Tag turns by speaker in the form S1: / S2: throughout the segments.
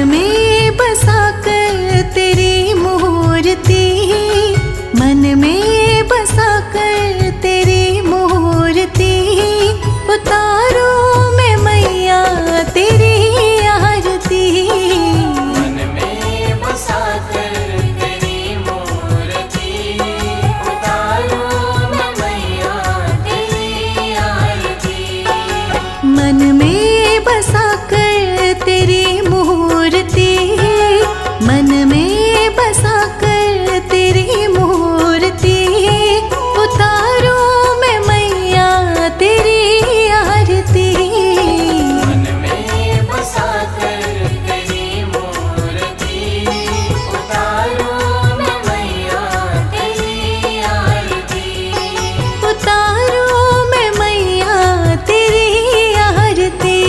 S1: में बसा कर तेरी मूर्ति, मन में बसा कर तेरी मूर्ति, उतारो मैं मैया तेरी आरती।
S2: मन में बसा कर तेरी मूर्ति, उतारो मैं मैया तेरी आरती।
S1: मन में बसा कर तेरी मूर्ति, मन में बसा कर तेरी मूर्ति, उतारो मैं मैया तेरी आरती।
S2: मन में बसा कर तेरी मूर्ति, उतारो मैं मैया तेरी आरती।
S1: उतारो मैं मैया तेरी आरती।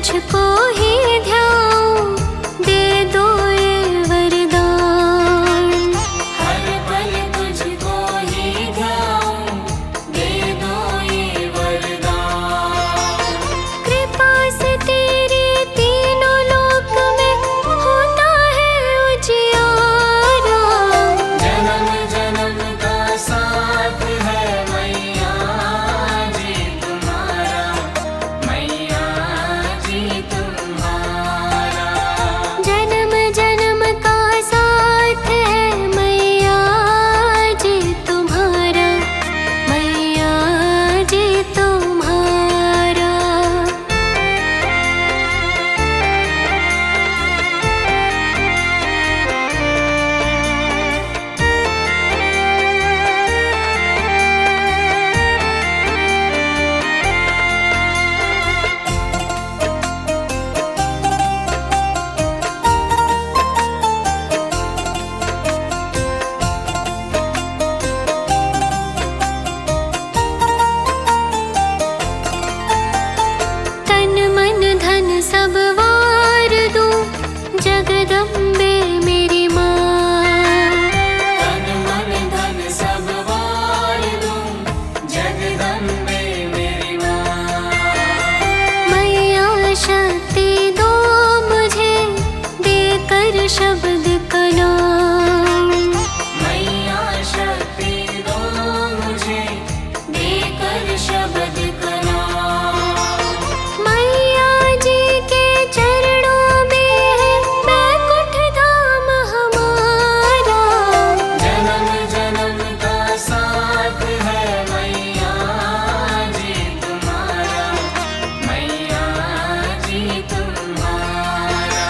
S3: तुझको ही ध्याऊं, दे दो ये वरदान।
S2: हर पल तुझको ही ध्याऊं, दे दो ये वरदान।
S3: कृपा से तेरी तीनों लोक में होता है उजियारा।
S2: जन्म जन्म का साथ है मैया जी तुम्हारा, मैया जी तुम्हारा।
S3: जन्म जन्म का साथ है मैया जी तुम्हारा, मैया जी तुम्हारा। तन मन धन सब वार दूं, जगदम्बे मेरी माँ।
S2: तन मन धन सब वार दूं, जगदम्बे मेरी माँ।
S3: मैया शक्ति दो मुझे, देकर शब्द कलाम।
S2: मैया शक्ति दो मुझे, देकर शब्द कलाम।
S3: मैया जी के चरणों में है बैकुंठ धाम हमारा।
S2: जन्म जन्म का साथ है मैया जी तुम्हारा, मैया जी तुम्हारा।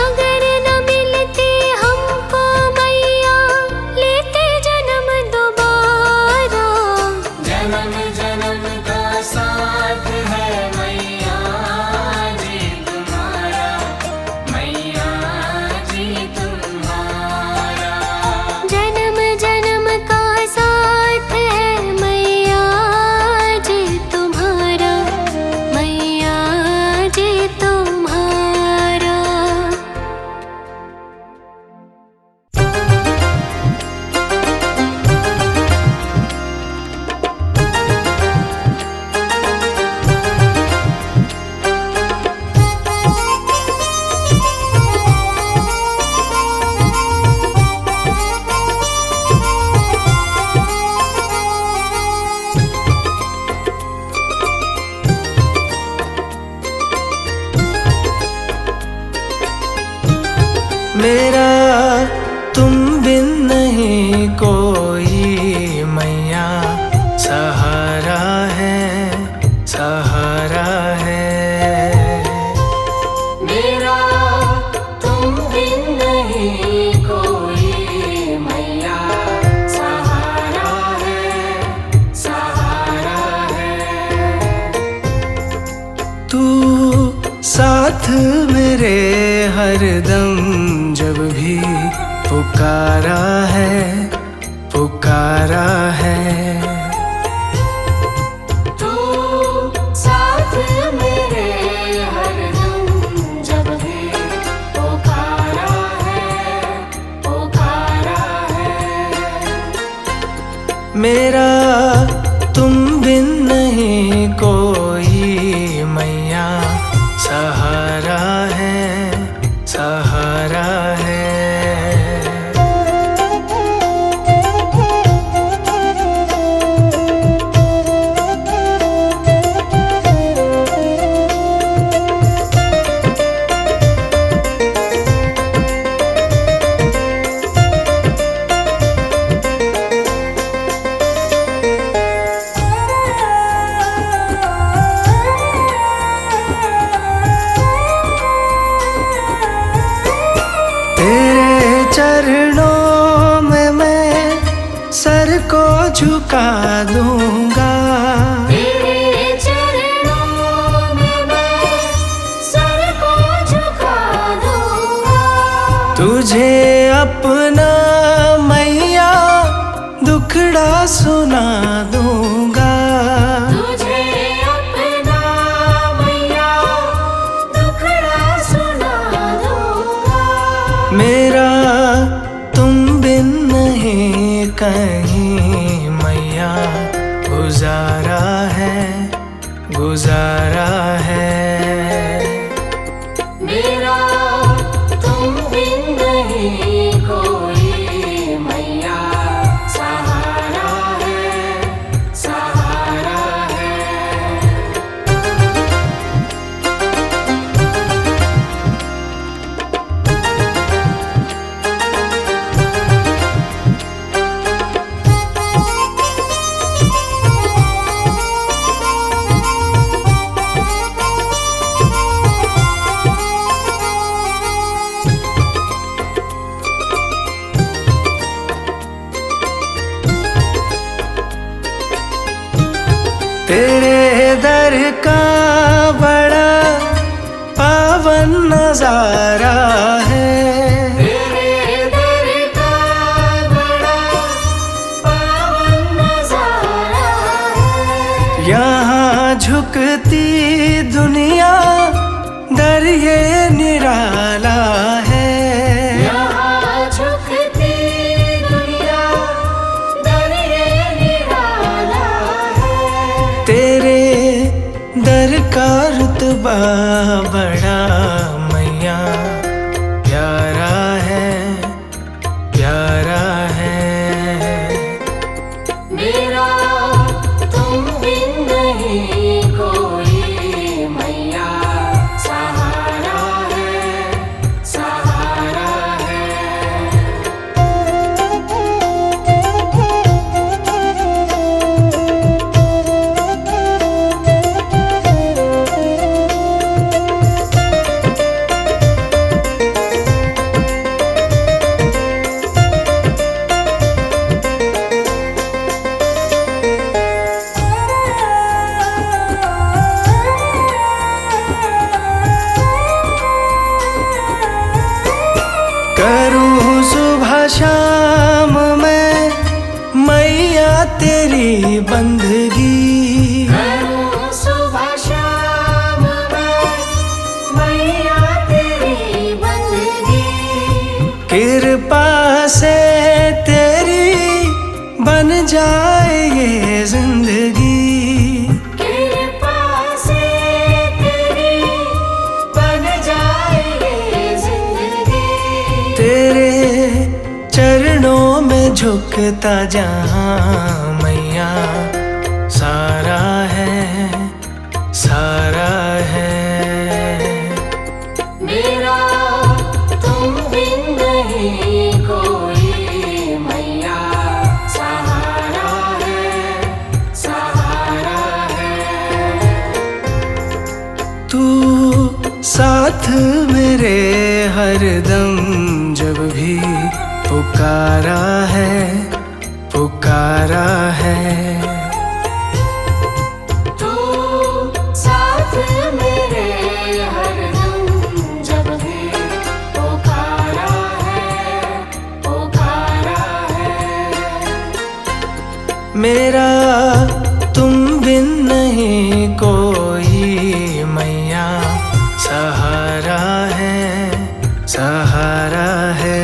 S3: अगर न मिलती हमको मैया, लेते जन्म दोबारा।
S2: जन्म जन्म का साथ है मैया जी तुम्हारा, मैया जी तुम्हारा।
S3: जन्म जन्म का साथ है मैया जी तुम्हारा, मैया जी तुम्हारा।
S4: मेरा तुम बिन नहीं कोई मैया, सहारा है, सहारा है।
S2: मेरा तुम बिन नहीं कोई मैया, सहारा है, सहारा है।
S4: तू साथ मेरे हरदम, जब भी पुकारा है, पुकारा है।
S2: तू साथ मेरे हरदम, जब भी पुकारा है, पुकारा है।
S4: मेरा तुम बिन नहीं कोई मैया, सहारा है, सहारा है। चरणों में मैं सर को झुका दूंगा।
S2: तेरे चरणों में मैं सर को झुका दूंगा।
S4: तुझे अपना मैया दुखड़ा सुना दूंगा।
S2: तुझे अपना मैया
S4: गुजारा है।
S2: मेरा तुम बिन नहीं कोई मैया, सहारा है, सहारा है।
S4: तेरे दर का बड़ा पावन नजारा है।
S2: तेरे दर का बड़ा पावन नजारा है।
S4: यहाँ झुकती दुनिया दर ये निराला है।
S2: यहाँ झुकती दुनिया दर ये निराला है।
S4: तेरे दर का रुतबा बड़ा मैया प्यारा है, प्यारा है।
S2: मेरा तुम बिन नहीं कोई मैया, सहारा है, सहारा है।
S4: करूँ सुबह शाम मैं मैया तेरी बंदगी।
S2: करूँ सुबह शाम मैं मैया तेरी बंदगी।
S4: कृपा से तेरी बन जाए ये जिंदगी।
S2: कृपा से तेरी बन जाए ये जिंदगी।
S4: तेरे चरणों में झुकता जहाँ मैया सारा है, सारा है।
S2: मेरा तुम बिन नहीं कोई मैया, सहारा है, सहारा है।
S4: तू साथ मेरे हरदम जब भी पुकारा है, पुकारा है।
S2: तू साथ मेरे हरदम जब भी पुकारा है, पुकारा है।
S4: मेरा तुम बिन नहीं कोई मैया, सहारा है, सहारा है।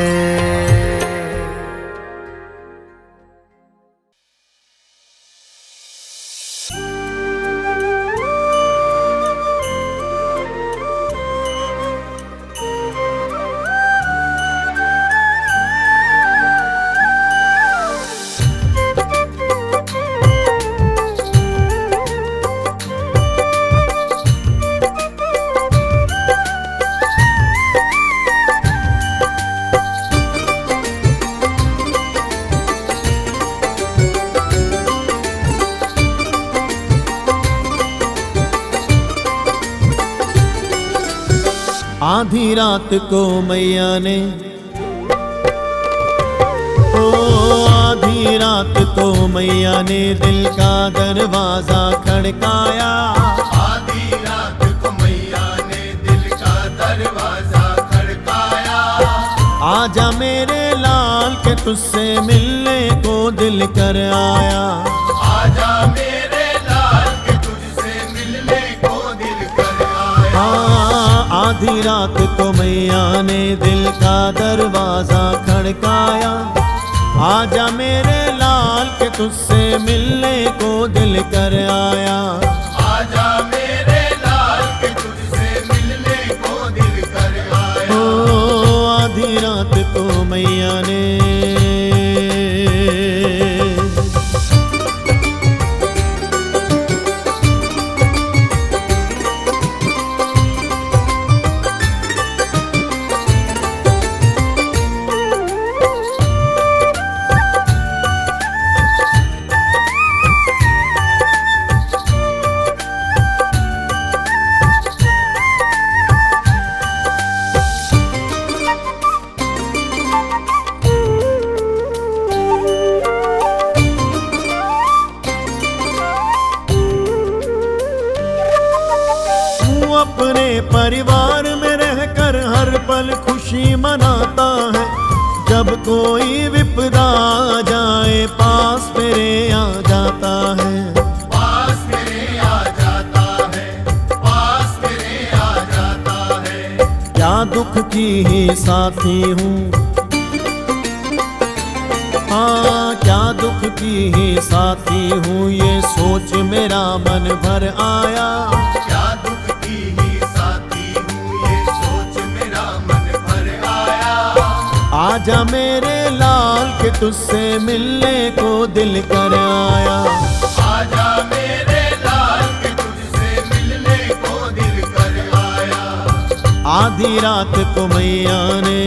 S5: आधी रात को मैया ने, ओ आधी रात को मैया ने दिल का दरवाजा खड़काया।
S6: आधी रात को मैया ने दिल का दरवाजा खड़काया।
S5: आजा मेरे लाल के तुझसे मिलने को दिल कर आया।
S6: आजा मेरे लाल के तुझसे मिलने को दिल कर आया।
S5: हाँ, आधी रात को मैया ने दिल का दरवाजा खड़काया। आजा मेरे लाल के तुझसे मिलने को दिल कर आया।
S6: आजा
S5: अपने परिवार में रहकर हर पल खुशी मनाता है। जब कोई विपदा आ जाए पास मेरे आ जाता है।
S6: पास मेरे आ जाता है, पास मेरे आ जाता है।
S5: क्या दुख की ही साथी हूँ, हाँ क्या दुख की ही साथी हूँ, ये सोच मेरा मन भर आया।
S6: क्या दुख की ही साथी हूँ, ये सोच मेरा मन भर आया।
S5: आजा मेरे लाल के तुझसे मिलने को दिल कर आया।
S6: आजा मेरे लाल के तुझसे मिलने को दिल कर आया।
S5: आधी रात को मैया ने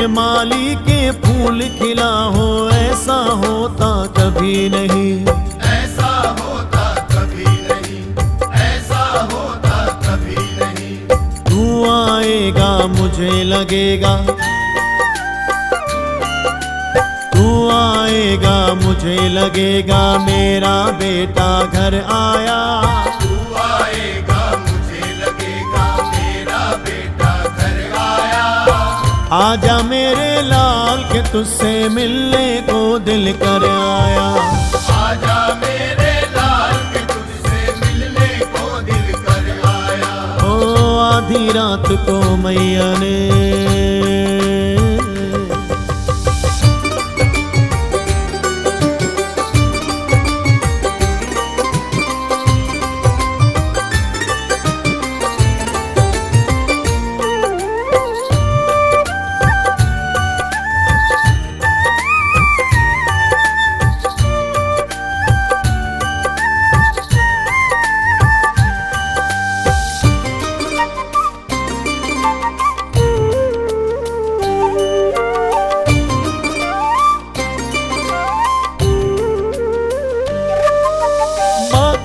S5: माली के फूल खिला हो ऐसा होता कभी नहीं।
S6: ऐसा होता कभी नहीं, ऐसा होता कभी नहीं।
S5: तू आएगा मुझे लगेगा, तू आएगा मुझे लगेगा मेरा बेटा घर आया।
S6: तू आएगा मुझे लगेगा मेरा बेटा घर आया।
S5: आजा मेरे लाल के तुझसे मिलने को दिल कर आया।
S6: आजा मेरे लाल के तुझसे मिलने को दिल कर आया।
S5: ओ आधी रात को मैया ने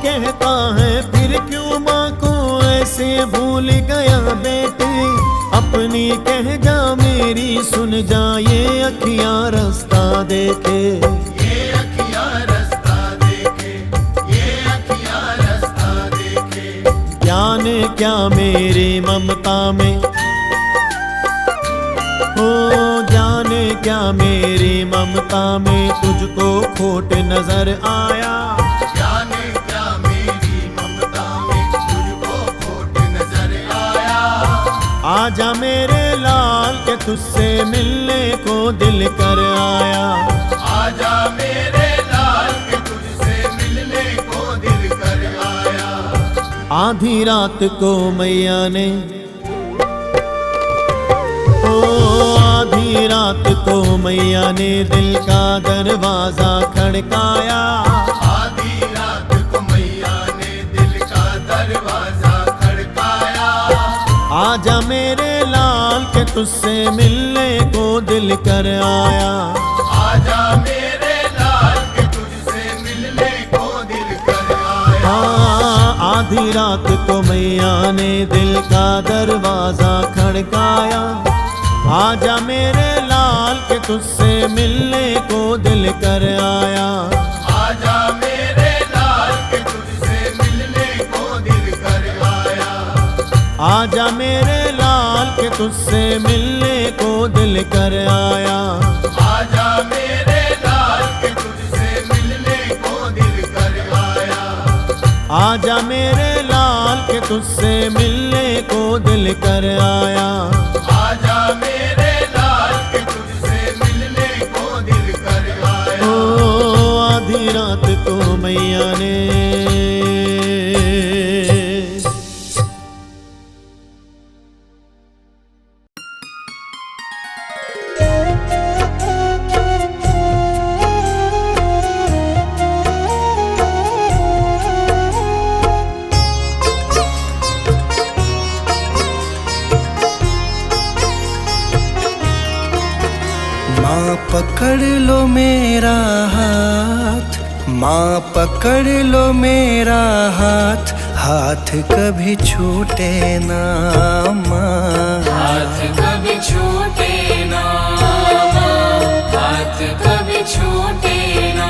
S5: कहता है फिर क्यों माँ को ऐसे भूल गया बेटे। अपनी कह जा मेरी सुन जा ये अखियाँ रास्ता देखे।
S6: ये अखियाँ रास्ता देखे, ये अखियाँ रास्ता देखे।
S5: ज्ञान क्या मेरी ममता में, ओ जाने क्या मेरी ममता में तुझको खोट नजर आया।
S6: जाने क्या मेरी ममता में तुझको खोट नजर आया।
S5: आजा मेरे लाल के तुझसे मिलने को दिल कर आया।
S6: आजा मेरे लाल के तुझसे मिलने को दिल कर आया।
S5: आधी रात को मैया ने ओ आधी रात को मैया ने दिल का दरवाजा खड़काया।
S6: आधी रात को मैया ने दिल का दरवाजा खड़काया।
S5: आजा मेरे लाल के तुझसे मिलने को दिल कर आया।
S6: आजा मेरे लाल के तुझसे मिलने को दिल कर आया।
S5: हाँ आधी रात को मैया ने दिल का दरवाजा खड़काया। आजा मेरे लाल के तुझसे मिलने को दिल कर आया।
S6: आजा मेरे लाल के तुझसे मिलने को दिल कर आया।
S5: आजा मेरे लाल के तुझसे मिलने को दिल कर आया।
S6: आजा मेरे लाल के तुझसे मिलने को दिल कर आया।
S5: आजा मेरे लाल के तुझसे मिलने को दिल कर आया।
S6: आजा मेरे लाल के तुझसे मिलने को दिल कर आया।
S5: ओ आधी रात को मैया ने
S4: माँ पकड़ लो मेरा हाथ, हाथ कभी छूटे ना माँ।
S2: हाथ कभी छूटे ना माँ, हाथ कभी छूटे ना।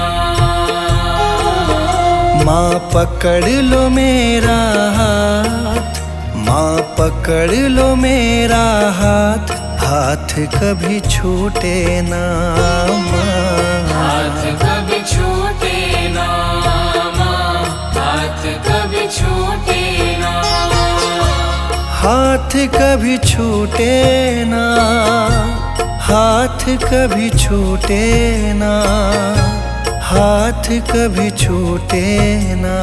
S4: माँ पकड़ लो मेरा हाथ, माँ पकड़ लो मेरा हाथ, हाथ कभी छूटे ना माँ।
S2: हाथ कभी छूटे ना माँ, हाथ कभी छूटे ना।
S4: हाथ कभी छूटे ना, हाथ कभी छूटे ना, हाथ कभी छूटे ना।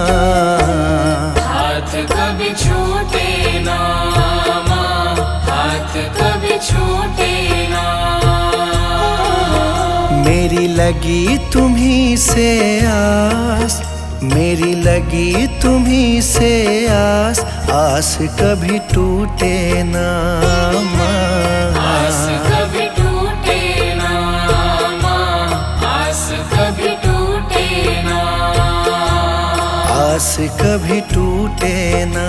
S2: हाथ कभी छूटे ना माँ, हाथ कभी छूटे ना।
S4: मेरी लगी तुम्हीं से आस, मेरी लगी तुम्हीं से आस, आस कभी टूटे ना
S2: आस
S4: माँ।
S2: कभी टूटे ना माँ, आस कभी टूटे ना।
S4: आस कभी टूटे ना।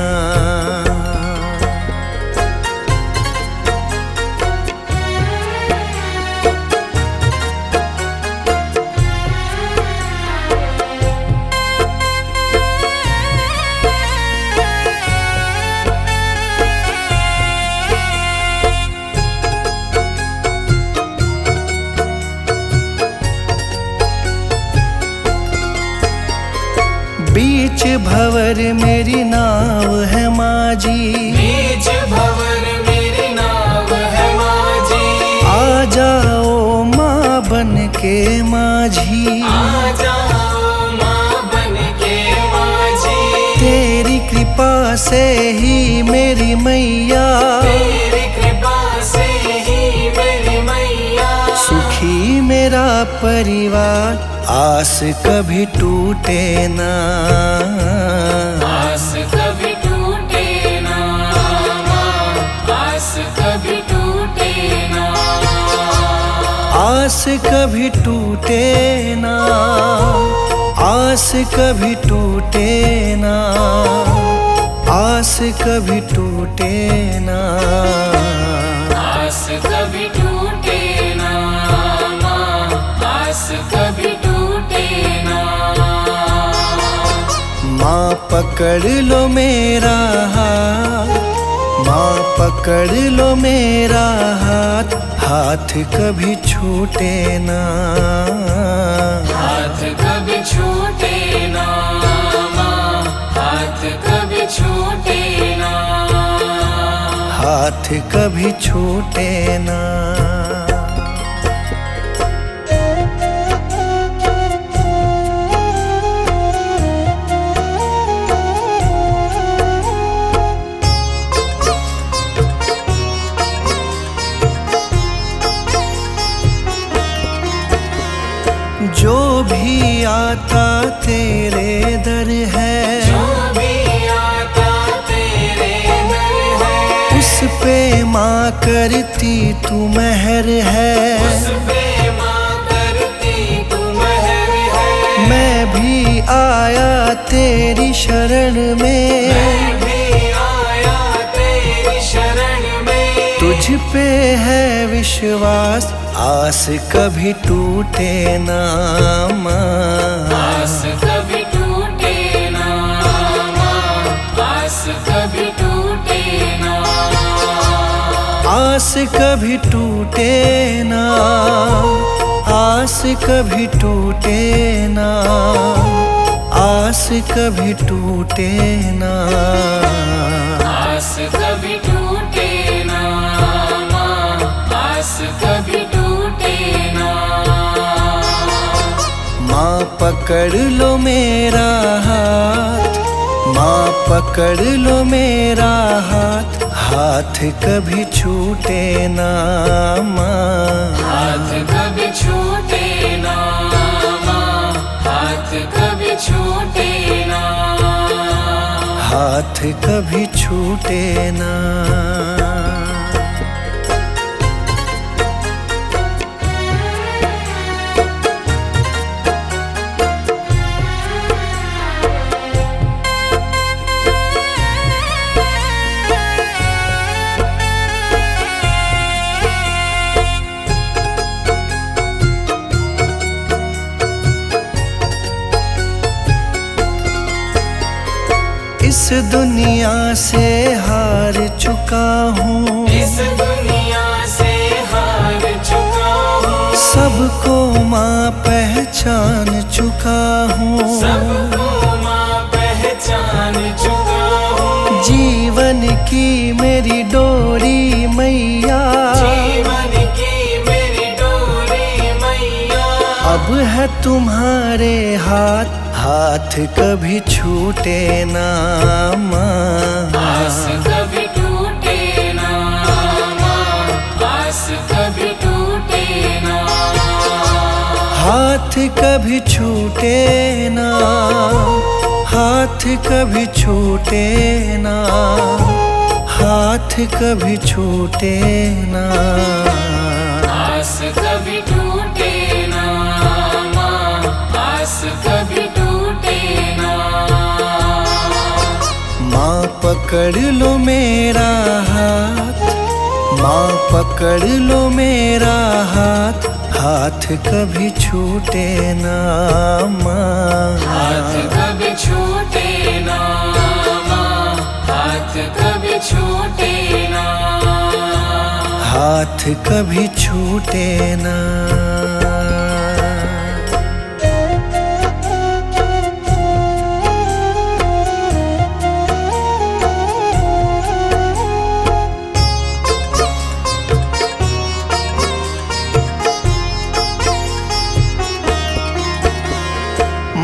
S4: बीच भंवर मेरी नाव है माझी,
S2: बीच भंवर मेरी नाव है माझी।
S4: आ जाओ माँ बन के माझी,
S2: आ जाओ माँ बन के माझी।
S4: तेरी कृपा से ही मेरी मैया,
S2: तेरी कृपा से ही मेरी मैया।
S4: सुखी मेरा परिवार, आस कभी टूटे ना।
S2: आस कभी टूटे ना माँ, आस कभी टूटे ना।
S4: आस कभी टूटे ना, आस कभी टूटे ना, आस कभी टूटे ना।
S2: आस कभी टूटे ना माँ, आस कभी टूटे ना।
S4: माँ पकड़ लो मेरा हाथ, माँ पकड़ लो मेरा हाथ, हाथ कभी छूटे ना।
S2: हाथ कभी छूटे ना माँ, हाथ कभी छूटे ना।
S4: हाथ कभी छूटे ना। जो भी आता तेरे दर है,
S2: जो भी आता तेरे दर है।
S4: उस पे माँ करती तू मेहर है।
S2: उस पे माँ करती तू मेहर है।
S4: मैं भी आया तेरी शरण में,
S2: मैं भी आया तेरी शरण में।
S4: तुझ पे है विश्वास, आस कभी टूटे ना माँ।
S2: आस कभी टूटे ना माँ, आस कभी टूटे ना।
S4: आस कभी टूटे ना, आस कभी टूटे ना, आस कभी टूटे ना।
S2: आस कभी टूटे ना माँ, आस कभी टूटे ना।
S4: माँ पकड़ लो मेरा हाथ, माँ पकड़ लो मेरा हाथ, हाथ कभी छूटे ना माँ।
S2: हाथ कभी छूटे ना माँ, हाथ कभी छूटे ना।
S4: हाथ कभी छूटे ना। इस दुनिया से हार चुका हूँ,
S2: इस दुनिया से हार चुका हूँ,
S4: सबको माँ पहचान चुका हूँ,
S2: सबको माँ पहचान चुका हूँ।
S4: जीवन की मेरी डोरी मैया,
S2: जीवन की मेरी डोरी मैया,
S4: अब है तुम्हारे हाथ, हाथ कभी छूटे ना माँ।
S2: आस कभी टूटे ना माँ, आस कभी टूटे ना,
S4: हाथ कभी छूटे ना, हाथ कभी छूटे ना, हाथ कभी छूटे ना।
S2: आस कभी टूटे ना माँ, आस कभी टूटे ना।
S4: माँ पकड़ लो मेरा हाथ, माँ पकड़ लो मेरा हाथ, हाथ कभी छूटे ना माँ।
S2: हाथ कभी छूटे ना माँ, हाथ कभी छूटे ना,
S4: हाथ कभी छूटे ना।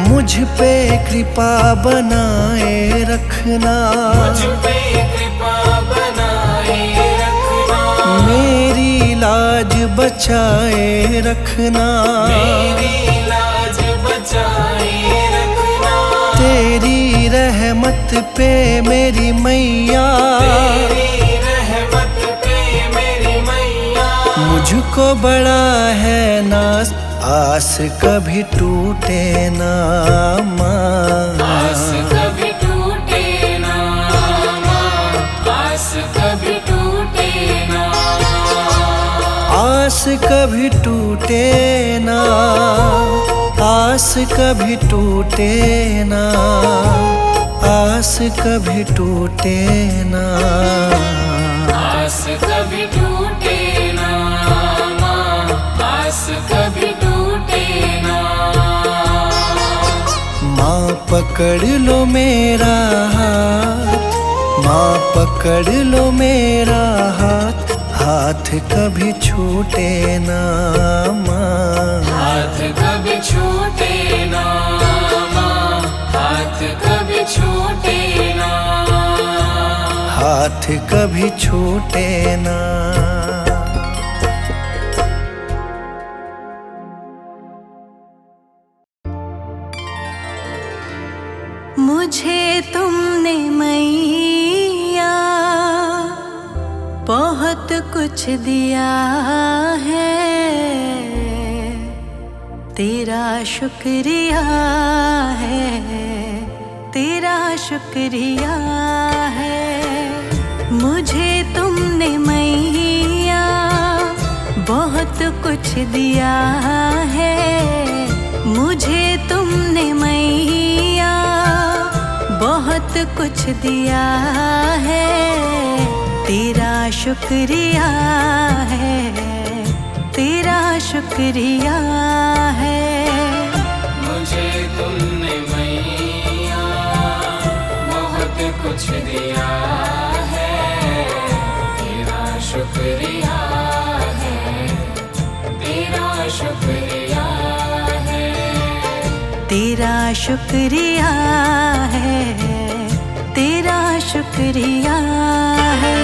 S4: मुझ पे कृपा बनाए रखना,
S2: मुझ पे कृपा बनाए रखना,
S4: मेरी लाज बचाए रखना,
S2: मेरी लाज बचाए रखना,
S4: तेरी रहमत पे मेरी मैया,
S2: तेरी रहमत पे मेरी मैया,
S4: मुझको बड़ा है नाज, आस कभी टूटे ना माँ।
S2: आस कभी टूटे ना माँ, आस कभी टूटे ना,
S4: आस कभी टूटे ना, आस कभी टूटे ना, आस कभी टूटे ना।
S2: आस कभी टूटे ना माँ, आस कभी टूटे ना।
S4: माँ पकड़ लो मेरा हाथ, माँ पकड़ लो मेरा हाथ, हाथ कभी छूटे ना माँ।
S2: हाथ कभी छूटे ना माँ, हाथ कभी छूटे ना,
S4: हाथ कभी छूटे ना।
S1: मुझे तुमने मैया बहुत कुछ दिया है, तेरा शुक्रिया है, तेरा शुक्रिया है। मुझे तुमने मैया बहुत कुछ दिया है, मुझे तुमने मैया बहुत कुछ दिया है, तेरा शुक्रिया है, तेरा शुक्रिया है।
S2: मुझे तुमने मैया बहुत कुछ दिया है, तेरा शुक्रिया है, तेरा शुक्रिया है,
S1: तेरा शुक्रिया है, तेरा शुक्रिया है।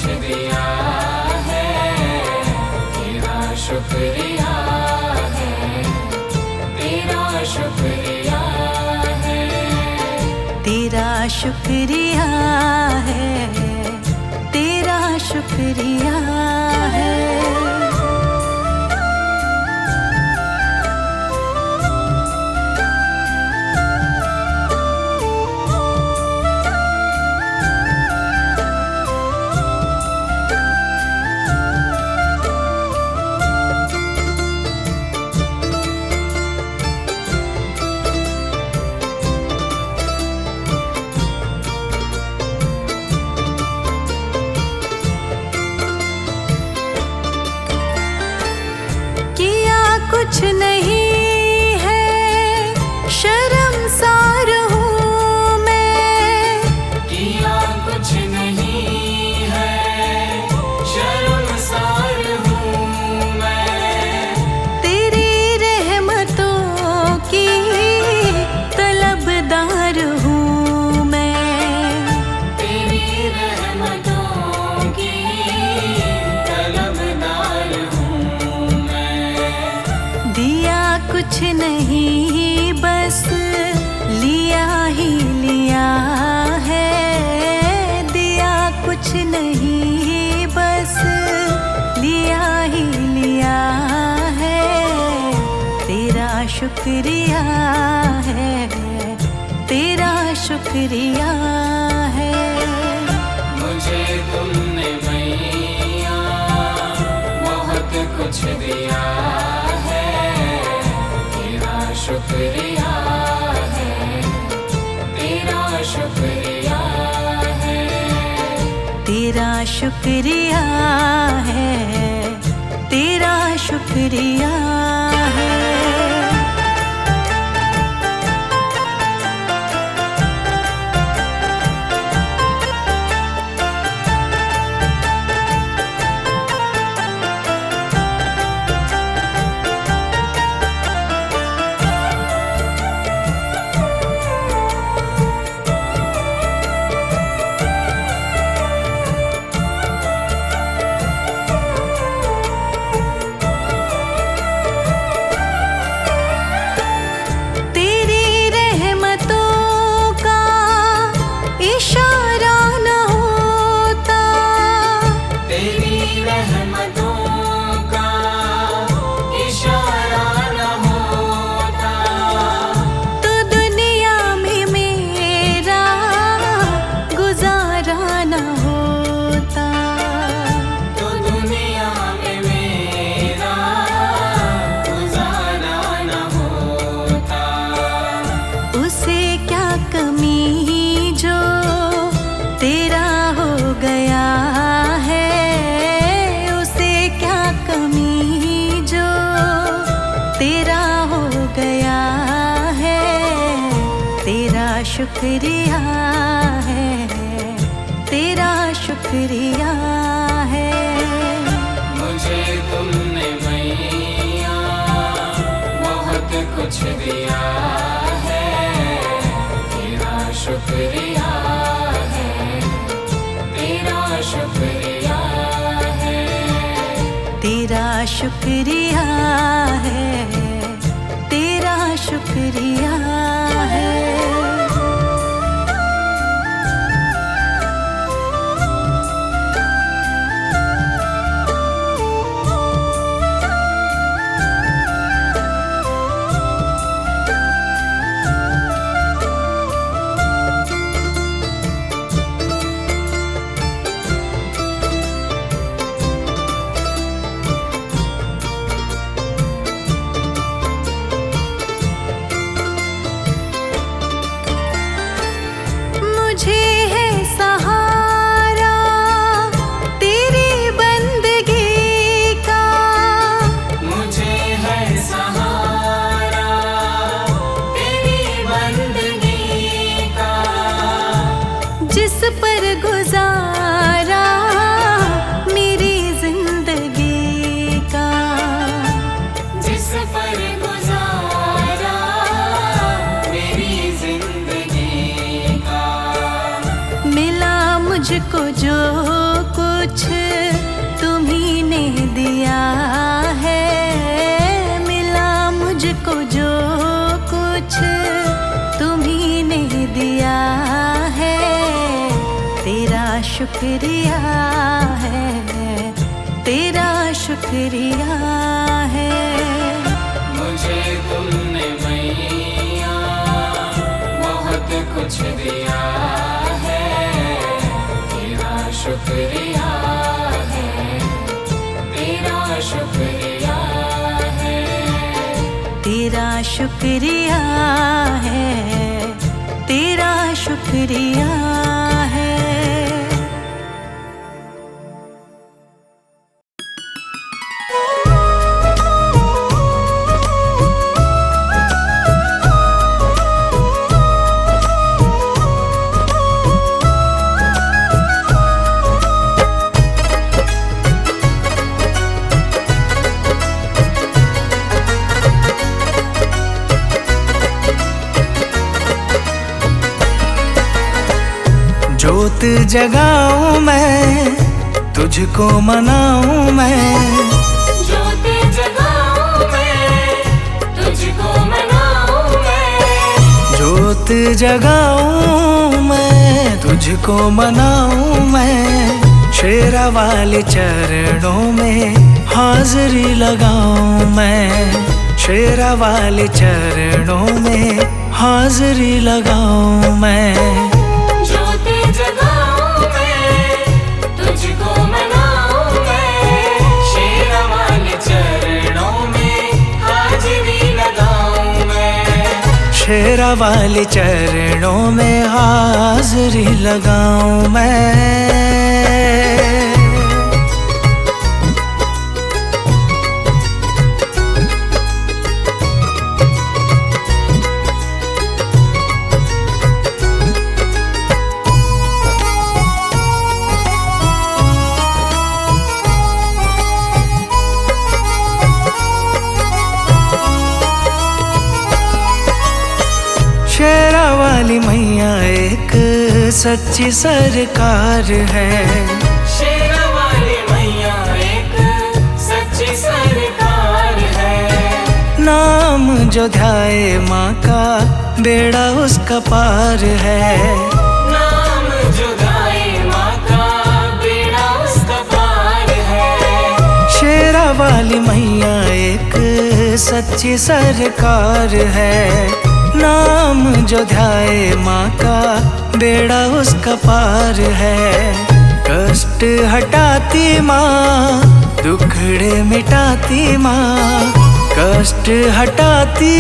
S2: कुछ दिया है, तेरा शुक्रिया है, तेरा शुक्रिया है,
S1: तेरा शुक्रिया है, तेरा शुक्रिया है। कुछ नहीं है, शर्मसार हूँ मैं।
S2: किया कुछ नहीं है, शर्मसार हूँ मैं।
S1: तेरी रहमतों की तलबदार हूँ मैं।
S2: तेरी रहमतों की तलबदार हूँ मैं।
S1: दिया कुछ नहीं, बस लिया ही लिया है। दिया कुछ नहीं, बस लिया ही लिया है। तेरा शुक्रिया है, तेरा शुक्रिया है।
S2: मुझे तुमने मैया बहुत कुछ दिया है, तेरा शुक्रिया है, तेरा शुक्रिया है,
S1: तेरा शुक्रिया है, तेरा शुक्रिया है। शुक्रिया है, तेरा शुक्रिया है।
S2: मुझे तुमने मैया बहुत कुछ दिया है, तेरा शुक्रिया है, तेरा शुक्रिया है,
S1: तेरा शुक्रिया है, तेरा शुक्रिया है। शुक्रिया है, तेरा शुक्रिया है।
S2: मुझे तुमने मैया बहुत कुछ दिया है, तेरा शुक्रिया है, तेरा शुक्रिया है,
S1: तेरा शुक्रिया है, तेरा शुक्रिया है।
S4: जोत जगाऊं मैं, तुझको मनाऊं मैं,
S3: ज्योत जगाऊं मैं, तुझको मनाऊं मैं,
S4: जोत जगाऊं मैं, तुझको मनाऊं मैं। शेरा वाले चरणों में हाजिरी लगाऊं मैं, शेरा वाले चरणों में हाजिरी लगाऊं मैं।
S3: ज्योत जगाऊं मैं, तुझको मनाऊं मैं, शेरा वाले चरणों में हाजिरी लगाऊं मैं,
S4: शेरा वाले चरणों में हाजिरी लगाऊं मैं। शेरा वाली मैया एक सच्ची सरकार है,
S2: शेरा वाली मैया एक सच्ची सरकार है।
S4: नाम जो ध्याए माँ का बेड़ा उसका पार है,
S2: नाम जो गाए माँ का बेड़ा उसका पार है।
S4: शेरा वाली मैया एक सच्ची सरकार है। नाम जो ध्याए माँ का बेड़ा उसका पार है। कष्ट हटाती माँ, दुखड़े मिटाती माँ, कष्ट हटाती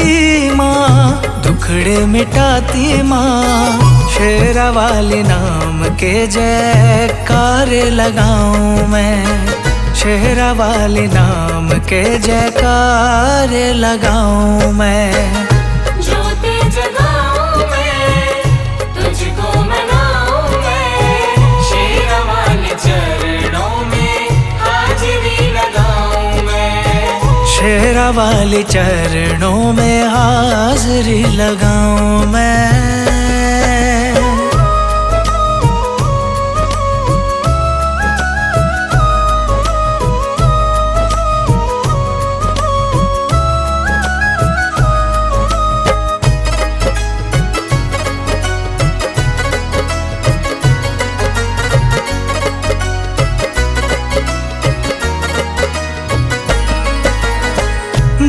S4: माँ, दुखड़े मिटाती माँ। शेरा वाले नाम के जयकार लगाऊं मैं, शेरा वाले नाम के जयकार लगाऊं मैं।
S3: ज्योत जगाऊं मैं, तुझको मनाऊं मैं, शेरा वाले चरणों में हाजिरी लगाऊं मैं,
S4: शेरा वाले चरणों में हाजिरी लगाऊं मैं।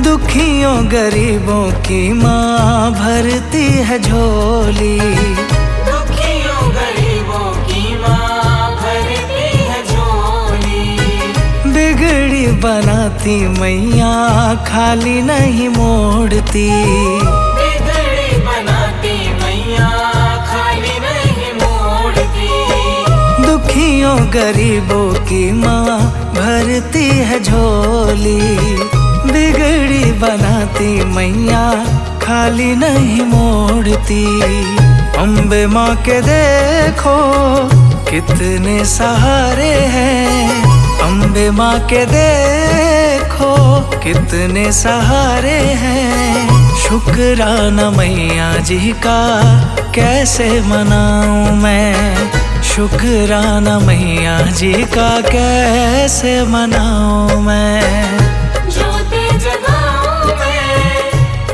S4: दुखियों गरीबों की माँ भरती है झोली,
S2: दुखियों गरीबों की माँ भरती है झोली।
S4: बिगड़ी बनाती मैया खाली नहीं मोड़ती,
S2: बिगड़ी बनाती मैया खाली नहीं मोड़ती।
S4: दुखियों गरीबों की माँ भरती है झोली, बिगड़ी बनाती मैया खाली नहीं मोड़ती। अम्बे माँ के देखो कितने सहारे हैं, अम्बे माँ के देखो कितने सहारे हैं। शुक्राना मैया जी का कैसे मनाऊं मैं, शुक्राना मैया जी का कैसे मनाऊं मैं।
S3: ज्योत जगाऊं मैं,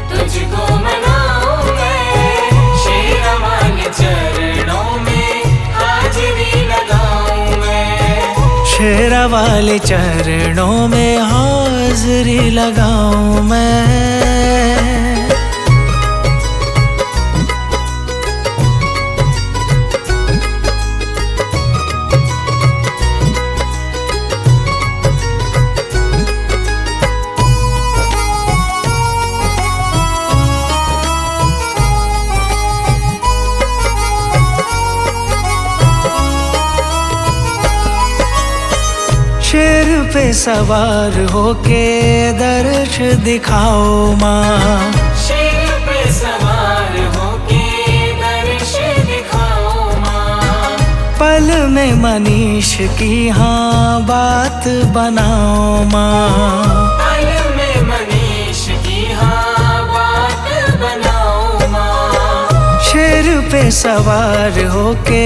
S3: तुझको मनाऊं मैं, शेरा वाले चरणों में हाजिरी लगाऊं
S4: वाले चरणों में हाजिरी लगाऊं मैं। शेर पे सवार होके दर्श दिखाओ माँ।
S3: शेर पे सवार होके दर्श दिखाओ माँ।
S4: पल में मनीष की हाँ बात बनाओ माँ।
S3: पल में मनीष की हाँ बात बनाओ माँ।
S4: शेर पे सवार होके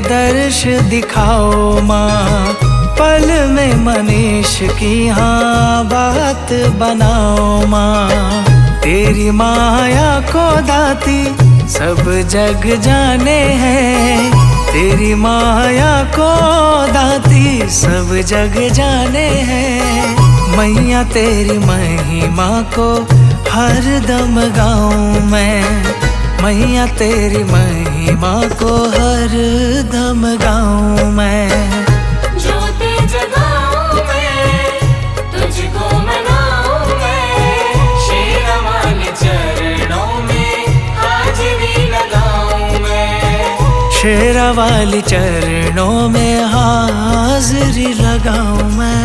S4: दर्श दिखाओ माँ। पल में मनीष की हाँ बात बनाओ माँ। तेरी माया को दाती सब जग जाने हैं। तेरी माया को दाती सब जग जाने हैं। मैया तेरी महिमा को हर दम गाऊं मैं। मैया तेरी महिमा को हर दम गाऊं मैं।
S3: तुझको मनाऊं मैं। शेरा वाले चरणों में हाजिरी लगाऊं मैं।
S4: शेरा वाले चरणों में हाजिरी लगाऊं मैं।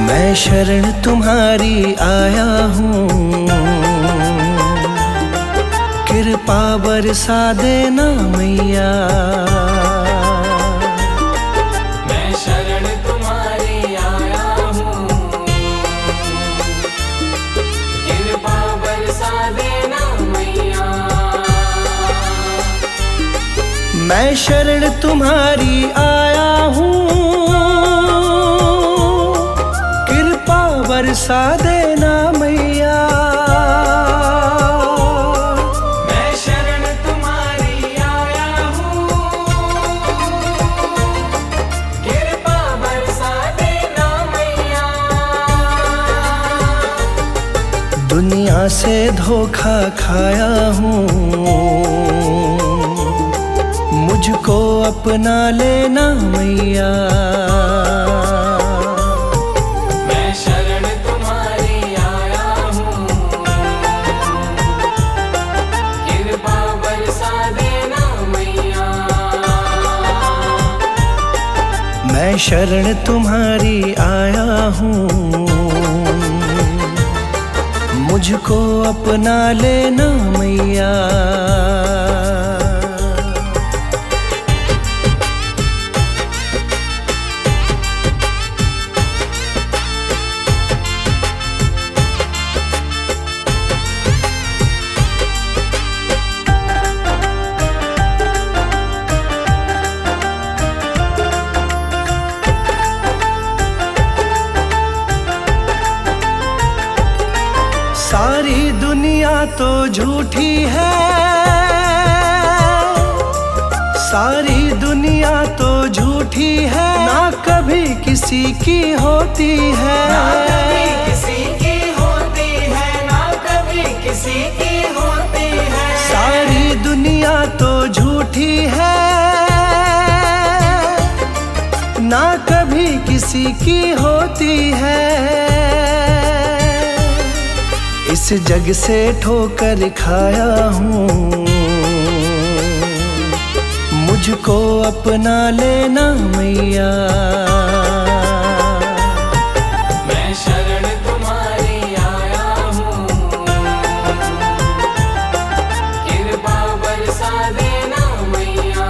S4: मैं शरण तुम्हारी आया हूँ। कृपा बरसा देना मैया।
S3: मैं शरण तुम्हारी आया हूँ। कृपा बरसा देना मैया।
S4: मैं शरण तुम्हारी आया हूँ। बरसा देना मैया।
S3: मैं शरण तुम्हारी आया हूँ। कृपा बरसा देना मैया।
S4: दुनिया से धोखा खाया हूँ। मुझको अपना लेना मैया। मैं शरण तुम्हारी आया हूँ। मुझको अपना लेना मैया। सारी दुनिया तो झूठी है। सारी दुनिया तो झूठी है। ना कभी किसी की होती है।
S3: ना कभी किसी की होती है। ना कभी किसी की होती है।
S4: सारी दुनिया तो झूठी है। ना कभी किसी की होती है। इस जग से ठोकर खाया हूँ। मुझको अपना लेना मैया।
S3: मैं शरण तुम्हारी आया हूँ। कृपा बरसा देना मैया।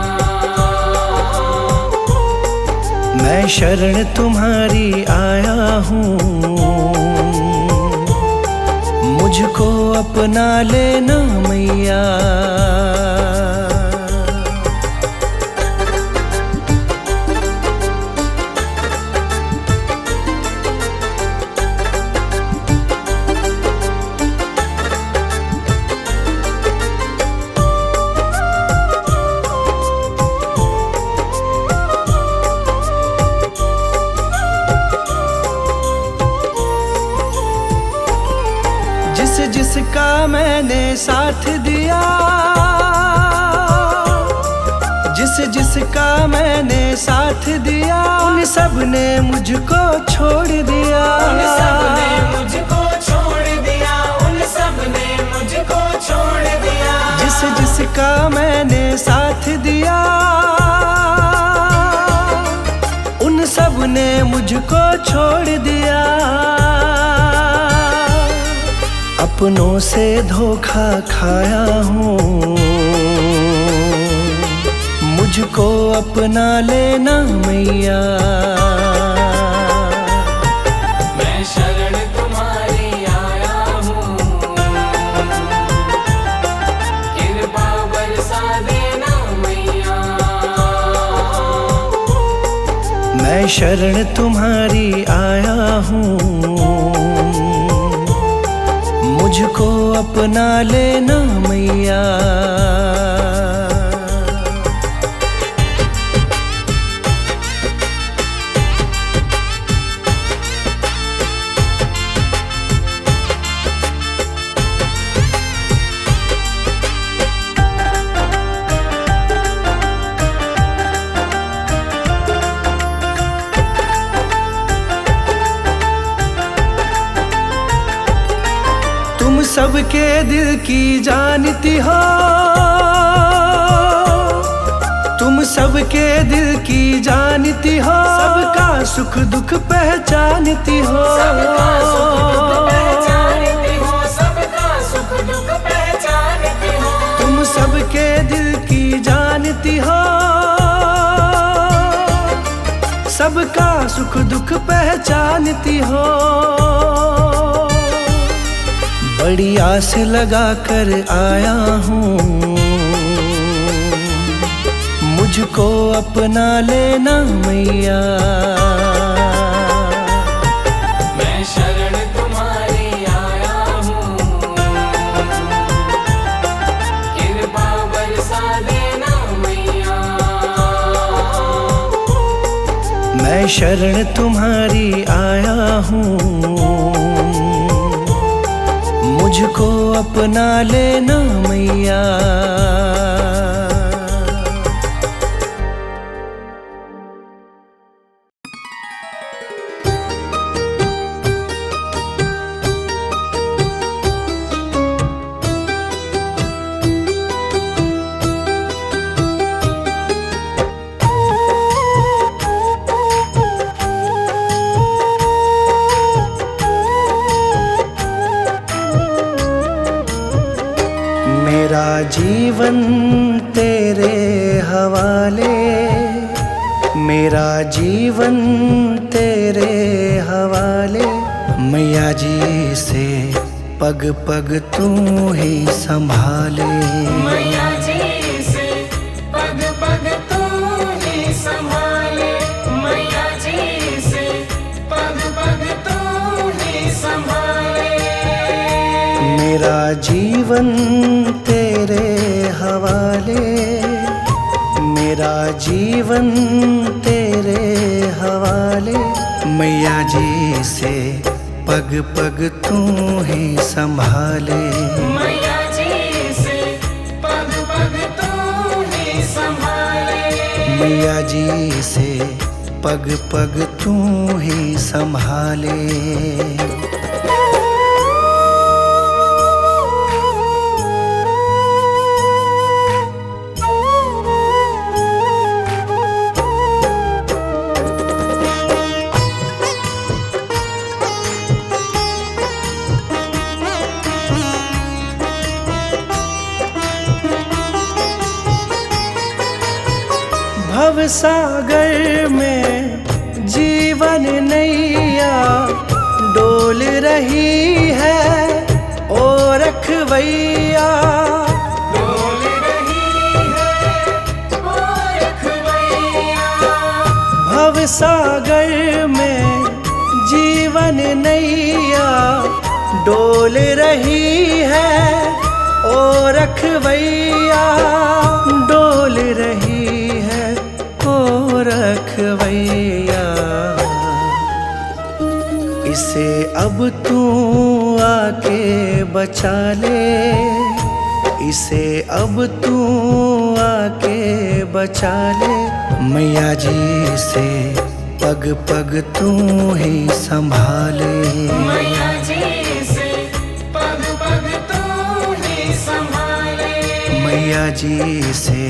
S4: मैं शरण तुम्हारी आया हूँ, मुझको अपना लेना मैया। जिसका मैंने साथ दिया, जिसका मैंने साथ दिया, उन सब ने मुझको छोड़ दिया।
S3: उन सब ने मुझको छोड़ दिया, उन सब ने मुझको छोड़ दिया।
S4: जिसका मैंने साथ दिया, उन सब ने मुझको छोड़ दिया। अपनों से धोखा खाया हूँ, मुझको अपना लेना मैया।
S3: मैं शरण तुम्हारी आया हूँ, कृपा बरसा देना मैया।
S4: मैं शरण तुम्हारी आया हूँ, मुझको अपना लेना मैया। तुम सबके दिल की जानती हो, तुम सबके दिल की जानती हो, सबका सुख दुख पहचानती हो।
S3: सबका सुख दुख पहचानती हो, सबका सुख दुख पहचानती हो।
S4: तुम सबके दिल की जानती हो, सबका सुख दुख पहचानती हो। बड़ी आस लगा कर आया हूँ, मुझको अपना लेना मैया।
S3: मैं शरण तुम्हारी आया हूँ, कृपा बरसा देना मैया।
S4: मैं शरण तुम्हारी आया हूँ, मुझको अपना लेना मैया। मेरा जीवन तेरे हवाले, मेरा जीवन तेरे हवाले। मैया जी से पग पग तू ही संभाले।
S3: मैया जी से पग पग तू ही संभाले। मैया जी से पग पग तू ही संभाले।
S4: मेरा जीवन तेरे हवाले, मेरा जीवन तेरे हवाले। मैया जी से पग पग तू ही संभाले।
S3: मैया जी से पग पग तू ही संभाले।
S4: मैया जी से पग पग तू ही संभाले। भव सागर में जीवन नैया डोल रही है ओ रखवैया।
S3: डोल रही है ओ रखवैया।
S4: भवसागर में जीवन नैया डोल रही है ओ रखवैया। डोल रही है ओ रखवैया। इसे अब तू आके बचा ले, इसे अब तू आके बचा ले। मैया जी से पग पग तू ही संभाले।
S3: मैया जी से पग पग तू ही संभाले।
S4: मैया जी से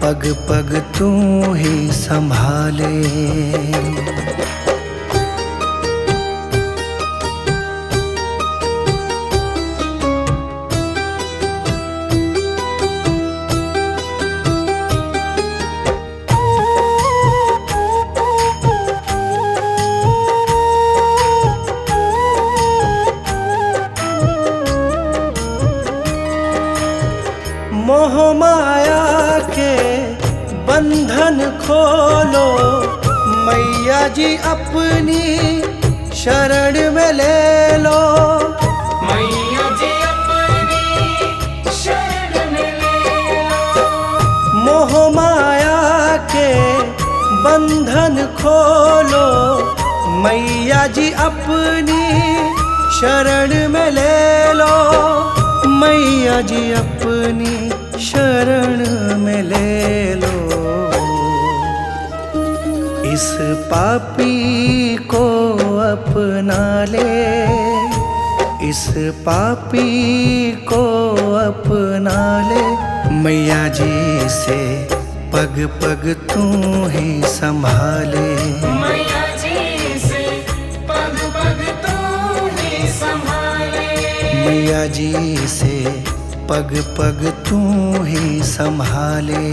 S4: पग पग तू ही संभाले। मोह माया के बंधन खोलो, मैया जी अपनी शरण में ले लो।
S3: मैया जी अपनी शरण में ले लो।
S4: मोह माया के बंधन खोलो, मैया जी अपनी शरण में ले लो। मैया जी अपनी शरण में ले लो। इस पापी को अपना ले, इस पापी को अपना ले। मैया जी से पग पग तू ही संभाले।
S3: मैया जी से पग पग तू ही संभाले।
S4: मैया जी से पग पग तू ही संभाले।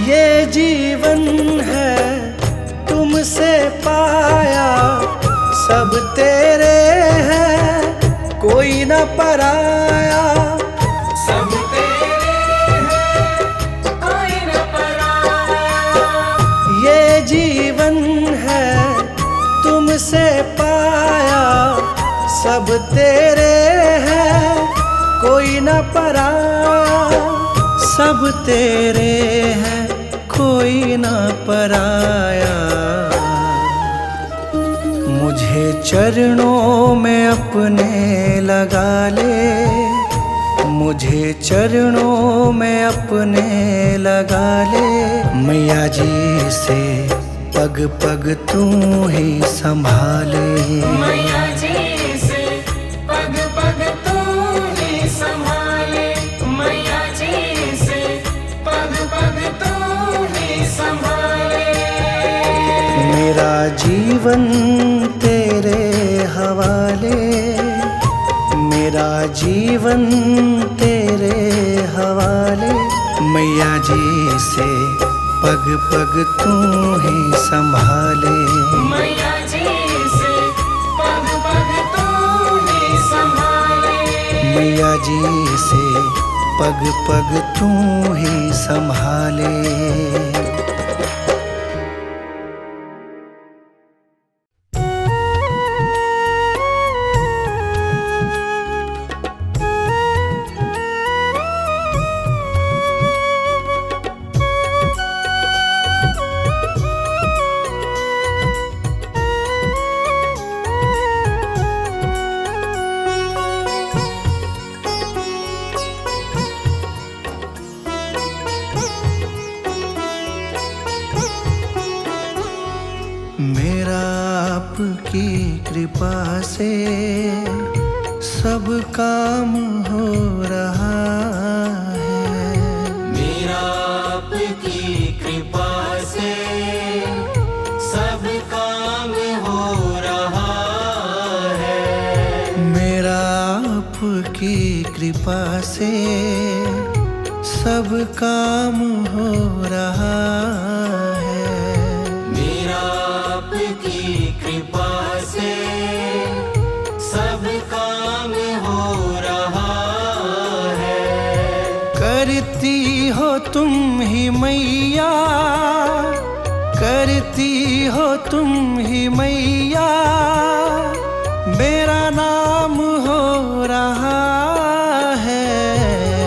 S4: ये जीवन है तुमसे पाया, सब तेरे हैं कोई न पराया।
S3: सब तेरे हैं कोई न पराया।
S4: ये जीवन है तुमसे पाया, सब तेरे हैं कोई न पराया। सब तेरे हैं कोई ना पराया। मुझे चरणों में अपने लगा ले, मुझे चरणों में अपने लगा ले। मैया जी से पग पग तू ही संभाले।
S3: मैया जी से पग पग तू ही संभाले। मैया जी से पग पग तू ही संभाले।
S4: मेरा जीवन तेरे हवाले, मेरा जीवन तेरे हवाले। मैया जी से पग पग तू ही संभाले।
S3: मैया जी से पग पग तू ही संभाले।
S4: मैया जी से पग पग तू ही संभाले। मेरा आपकी कृपा से सब काम हो रहा है।
S3: मेरा आपकी कृपा से सब काम हो रहा है।
S4: मेरा आपकी कृपा से सब काम हो रहा है।
S3: मेरा आपकी कृपा से सब काम हो रहा है।
S4: करती हो तुम ही मैया, करती हो तुम ही मैया, मेरा नाम हो रहा है।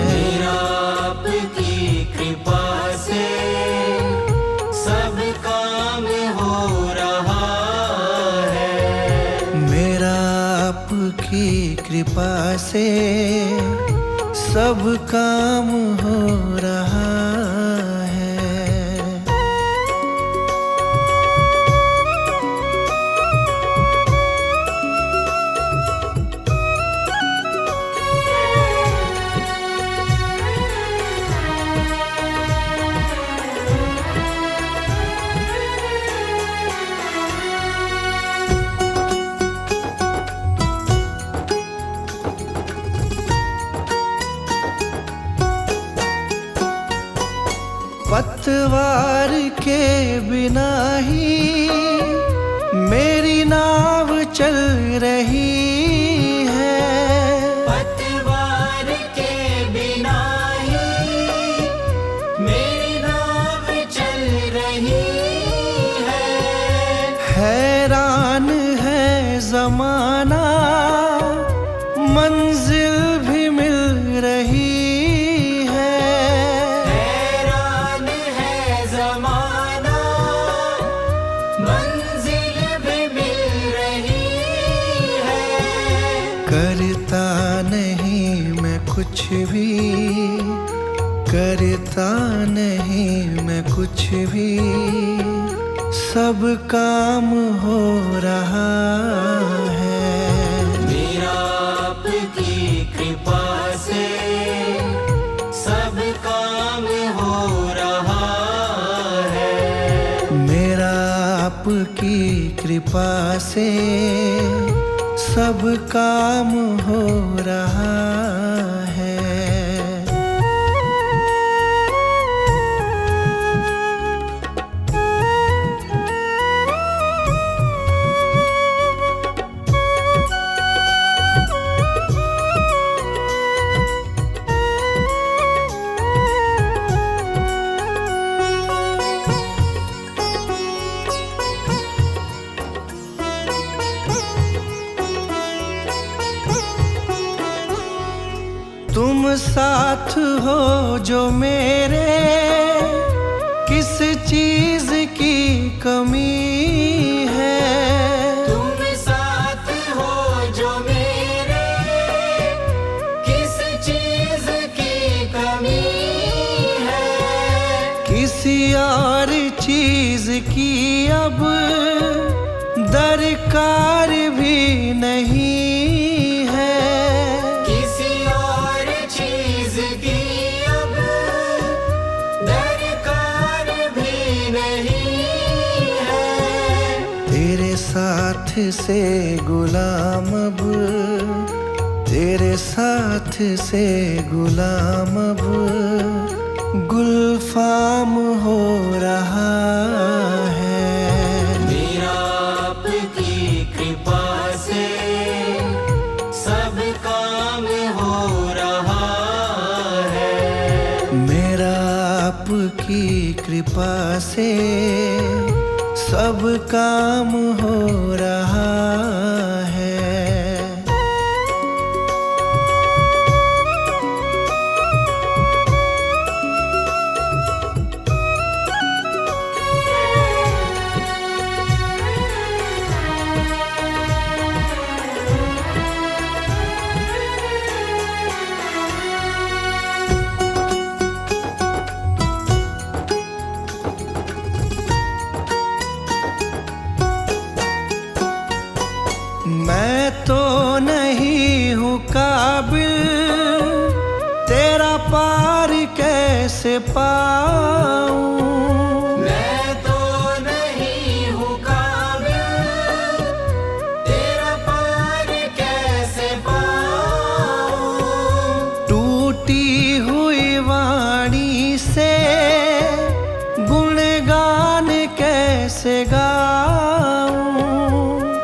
S3: मेरा आपकी कृपा से सब काम हो रहा है।
S4: मेरा आपकी कृपा से सब काम हो रहा है। पतवार के बिना ही मेरी नाव चल रही है।
S3: पतवार के बिना ही मेरी नाव चल रही है।
S4: हैरान है जमाना, मंजिल भी मिल रही है।
S3: हैरान है जमाना, मंजिल भी मिल रही है।
S4: करता नहीं मैं कुछ भी, करता नहीं मैं कुछ भी, सब काम हो रहा है।
S3: मेरा आपकी कृपा से सब काम हो रहा है।
S4: मेरा आपकी कृपा से सब काम हो रहा है। तुम साथ हो जो मेरे, किस चीज की कमी है।
S3: तुम साथ हो जो मेरे, किस चीज की कमी है।
S4: किसी और चीज की अब दरकार भी नहीं है।
S3: किसी और चीज की अब दरकार भी नहीं है।
S4: तेरे साथ से गुलाम अब, तेरे साथ से गुलाम अब गुलफाम हो रहा है।
S3: मेरा आपकी कृपा से सब काम हो रहा है।
S4: मेरा आपकी कृपा से सब काम हो रहा है। मैं तो नहीं हूँ काबिल, तेरा पार कैसे पाऊं।
S3: मैं तो नहीं हूँ काबिल, तेरा पार कैसे पाऊं।
S4: टूटी हुई वाणी से गुणगान कैसे गाऊं।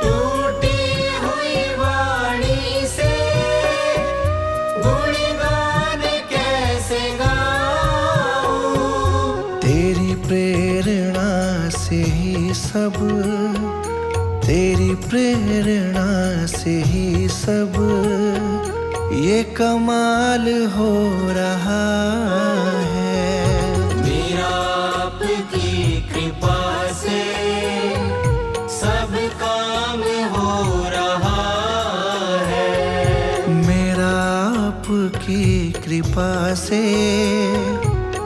S3: टूटी हुई वाणी से गुणगान कैसे गाऊं।
S4: तेरी प्रेरणा से ही सब, तेरी प्रेरणा से ही सब ये कमाल हो रहा है।
S3: मेरा आपकी कृपा से सब काम हो रहा है।
S4: मेरा आपकी कृपा से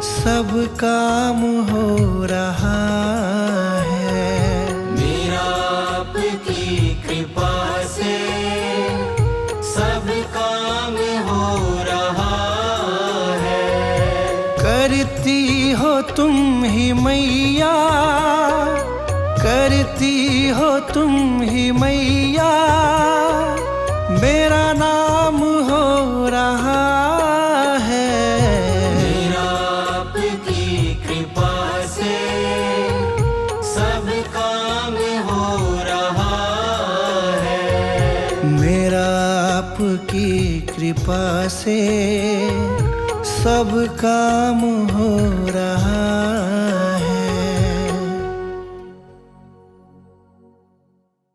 S4: सब काम हो रहा है।
S3: मेरा आपकी कृपा से सब काम हो रहा है।
S4: करती हो तुम ही मैया, करती हो तुम ही मैया, मेरा नाम हो रहा है।
S3: मेरा आपकी कृपा से सब काम हो रहा है।
S4: मेरा आपकी कृपा से सब काम हो रहा